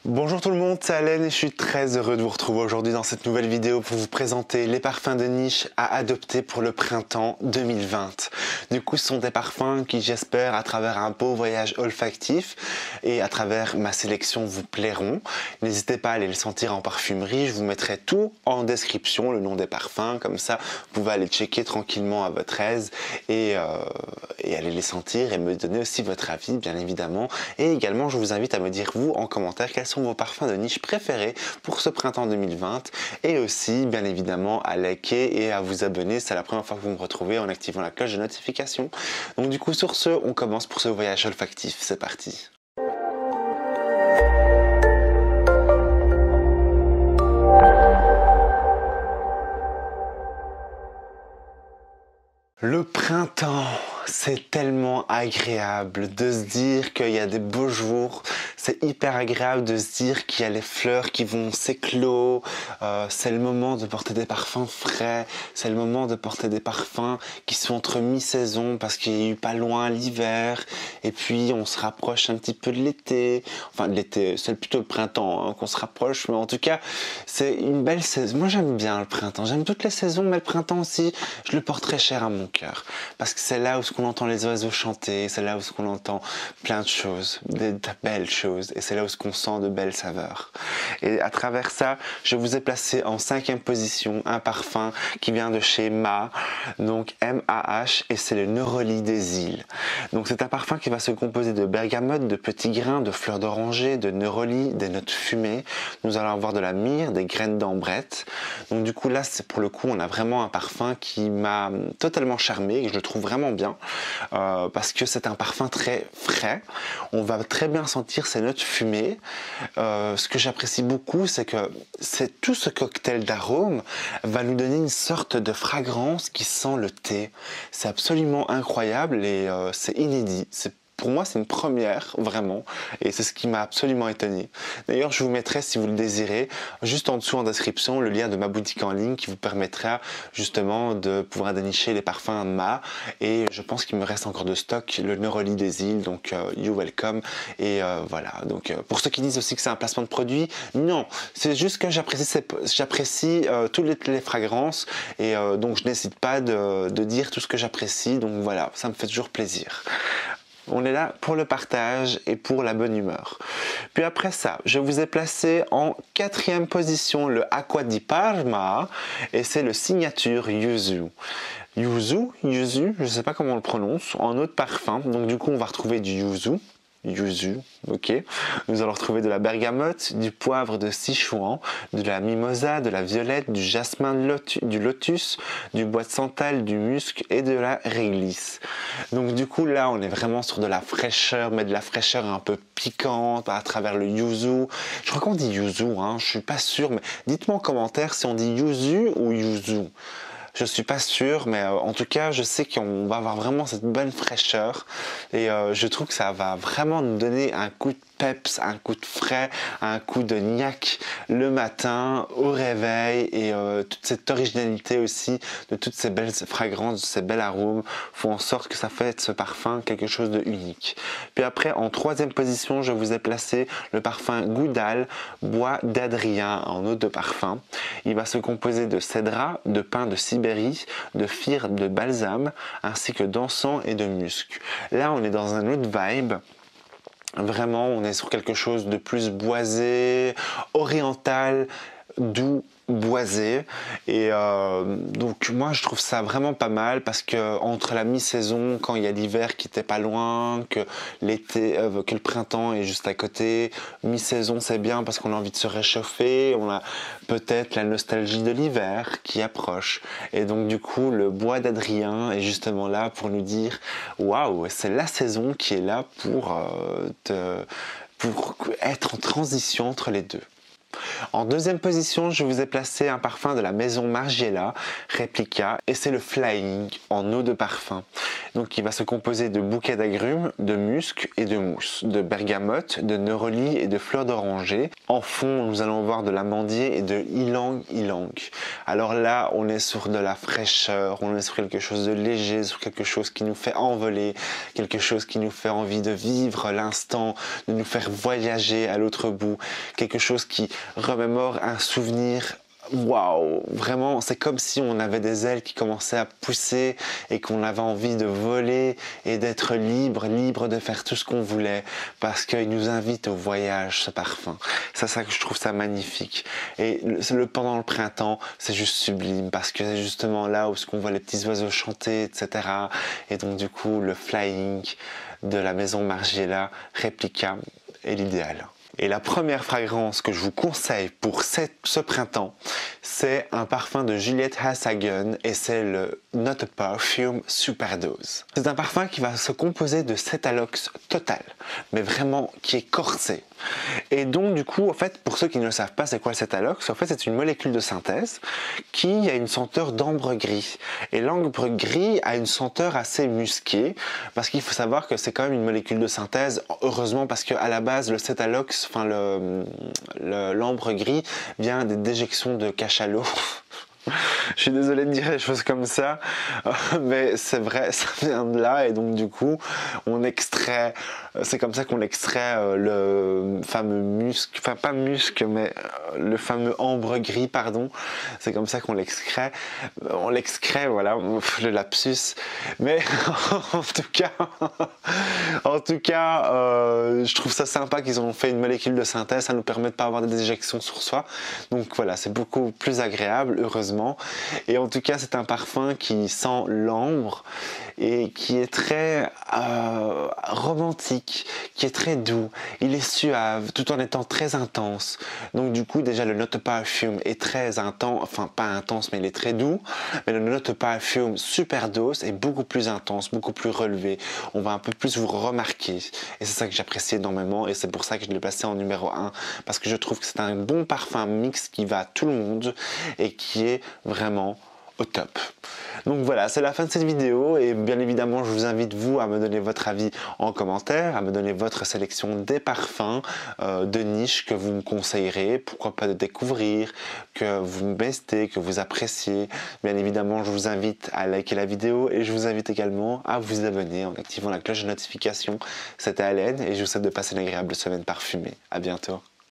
Bonjour tout le monde, c'est Alain et je suis très heureux de vous retrouver aujourd'hui dans cette nouvelle vidéo pour vous présenter les parfums de niche à adopter pour le printemps 2020. Du coup, ce sont des parfums qui, j'espère, à travers un beau voyage olfactif et à travers ma sélection, vous plairont. N'hésitez pas à aller les sentir en parfumerie, je vous mettrai tout en description, le nom des parfums, comme ça vous pouvez aller checker tranquillement à votre aise et aller les sentir et me donner aussi votre avis, bien évidemment. Et également, je vous invite à me dire, vous, en commentaire, quels sont vos parfums de niche préférés pour ce printemps 2020 et aussi bien évidemment à liker et à vous abonner, c'est la première fois que vous me retrouvez en activant la cloche de notification. Donc du coup sur ce, on commence pour ce voyage olfactif, c'est parti. Le printemps, c'est tellement agréable de se dire qu'il y a des beaux jours, c'est hyper agréable de se dire qu'il y a les fleurs qui vont s'éclore, c'est le moment de porter des parfums frais, c'est le moment de porter des parfums qui sont entre mi-saison parce qu'il y a eu pas loin l'hiver et puis on se rapproche un petit peu de l'été, enfin de l'été, c'est plutôt le printemps qu'on se rapproche, mais en tout cas c'est une belle saison. Moi j'aime bien le printemps, j'aime toutes les saisons, mais le printemps aussi, je le porte très cher à mon cœur parce que c'est là où on entend les oiseaux chanter, c'est là où on entend plein de choses, de belles choses, et c'est là où on sent de belles saveurs. Et à travers ça, je vous ai placé en 5e position un parfum qui vient de chez Ma, donc M-A-H, et c'est le Neroli des îles. Donc c'est un parfum qui va se composer de bergamote, de petits grains, de fleurs d'oranger, de neroli, des notes fumées. Nous allons avoir de la myrrhe, des graines d'ambrette. Donc du coup là, c'est pour le coup, on a vraiment un parfum qui m'a totalement charmé, et je le trouve vraiment bien. Parce que c'est un parfum très frais, on va très bien sentir ces notes fumées. Ce que j'apprécie beaucoup, c'est que tout ce cocktail d'arômes va nous donner une sorte de fragrance qui sent le thé. C'est absolument incroyable et c'est inédit. Pour moi, c'est une première, vraiment, et c'est ce qui m'a absolument étonné. D'ailleurs, je vous mettrai, si vous le désirez, juste en dessous en description, le lien de ma boutique en ligne qui vous permettra justement de pouvoir dénicher les parfums Ma, et je pense qu'il me reste encore de stock, le Neroli des îles, donc you welcome, et voilà. Donc pour ceux qui disent aussi que c'est un placement de produit, non, c'est juste que j'apprécie toutes les fragrances, et donc je n'hésite pas de dire tout ce que j'apprécie, donc voilà, ça me fait toujours plaisir. On est là pour le partage et pour la bonne humeur. Puis après ça, je vous ai placé en 4e position le Acqua di Parma et c'est le signature Yuzu. Yuzu, je ne sais pas comment on le prononce, en eau de parfum. Donc du coup, on va retrouver du Yuzu, ok. Nous allons retrouver de la bergamote, du poivre de Sichuan, de la mimosa, de la violette, du jasmin du lotus, du bois de santal, du musc et de la réglisse. Donc du coup là on est vraiment sur de la fraîcheur, mais de la fraîcheur un peu piquante à travers le yuzu. Je crois qu'on dit yuzu, hein, je suis pas sûr, mais dites-moi en commentaire si on dit yuzu ou yuzu. Je suis pas sûr, mais en tout cas, je sais qu'on va avoir vraiment cette bonne fraîcheur et je trouve que ça va vraiment nous donner un coup de peps, un coup de frais, un coup de niaque le matin au réveil et toute cette originalité aussi de toutes ces belles fragrances, de ces belles arômes font en sorte que ça fait de ce parfum quelque chose de unique. Puis après, en 3e position, je vous ai placé le parfum Goudal Bois d'Adrien en eau de parfum. Il va se composer de cédra, de pin de Sibérie, de fir de balsam, ainsi que d'encens et de musc. Là, on est dans un autre vibe. Vraiment, on est sur quelque chose de plus boisé, oriental, doux, boisé et donc moi je trouve ça vraiment pas mal parce que entre la mi-saison quand il y a l'hiver qui était pas loin, que l'été, que le printemps est juste à côté, mi-saison c'est bien parce qu'on a envie de se réchauffer, on a peut-être la nostalgie de l'hiver qui approche et donc du coup le bois d'Adrien est justement là pour nous dire waouh, c'est la saison qui est là pour être en transition entre les deux. En 2e position, je vous ai placé un parfum de la maison Margiela, Replica, et c'est le Flying en eau de parfum. Donc il va se composer de bouquets d'agrumes, de musc et de mousse, de bergamote, de neurolie et de fleurs d'oranger. En fond, nous allons voir de l'amandier et de ylang ylang. Alors là, on est sur de la fraîcheur, on est sur quelque chose de léger, sur quelque chose qui nous fait envoler, quelque chose qui nous fait envie de vivre l'instant, de nous faire voyager à l'autre bout, quelque chose qui remémore un souvenir. Waouh, vraiment, c'est comme si on avait des ailes qui commençaient à pousser et qu'on avait envie de voler et d'être libre, libre de faire tout ce qu'on voulait parce qu'il nous invite au voyage, ce parfum. C'est ça que je trouve ça magnifique. Et pendant le printemps, c'est juste sublime parce que c'est justement là où on voit les petits oiseaux chanter, etc. Et donc du coup, le flying de la maison Margiela Replica est l'idéal. Et la première fragrance que je vous conseille pour ce printemps, c'est un parfum de Juliette Hasagen et c'est le Not a Perfume Superdose. C'est un parfum qui va se composer de cétalox total, mais vraiment qui est corsé. Et donc du coup, en fait, pour ceux qui ne le savent pas, c'est quoi le cétalox? En fait, c'est une molécule de synthèse qui a une senteur d'ambre gris. Et l'ambre gris a une senteur assez musquée, parce qu'il faut savoir que c'est quand même une molécule de synthèse, heureusement, parce qu'à la base, le cétalox, enfin l'ambre gris, vient des déjections de cachalot. Je suis désolé de dire des choses comme ça, mais c'est vrai, ça vient de là et donc du coup, on extrait, c'est comme ça qu'on extrait le fameux musc, enfin pas musc, mais le fameux ambre gris, pardon, c'est comme ça qu'on l'excrée, voilà, le lapsus, mais en tout cas, je trouve ça sympa qu'ils ont fait une molécule de synthèse, ça nous permet de pas avoir des déjections sur soi, donc voilà, c'est beaucoup plus agréable, heureusement. Et en tout cas, c'est un parfum qui sent l'ambre et qui est très romantique, qui est très doux. Il est suave tout en étant très intense. Donc du coup, déjà, le Not a Perfume est très intense, enfin pas intense, mais il est très doux. Mais le Not a Perfume Superdose est beaucoup plus intense, beaucoup plus relevé. On va un peu plus vous remarquer. Et c'est ça que j'apprécie énormément et c'est pour ça que je l'ai placé en numéro 1. Parce que je trouve que c'est un bon parfum mix qui va à tout le monde et qui est vraiment au top. Donc voilà, c'est la fin de cette vidéo et bien évidemment je vous invite vous à me donner votre avis en commentaire, à me donner votre sélection des parfums de niche que vous me conseillerez, pourquoi pas de découvrir, que vous me bestez, que vous appréciez. Bien évidemment je vous invite à liker la vidéo et je vous invite également à vous abonner en activant la cloche de notification. C'était Alain et je vous souhaite de passer une agréable semaine parfumée. À bientôt.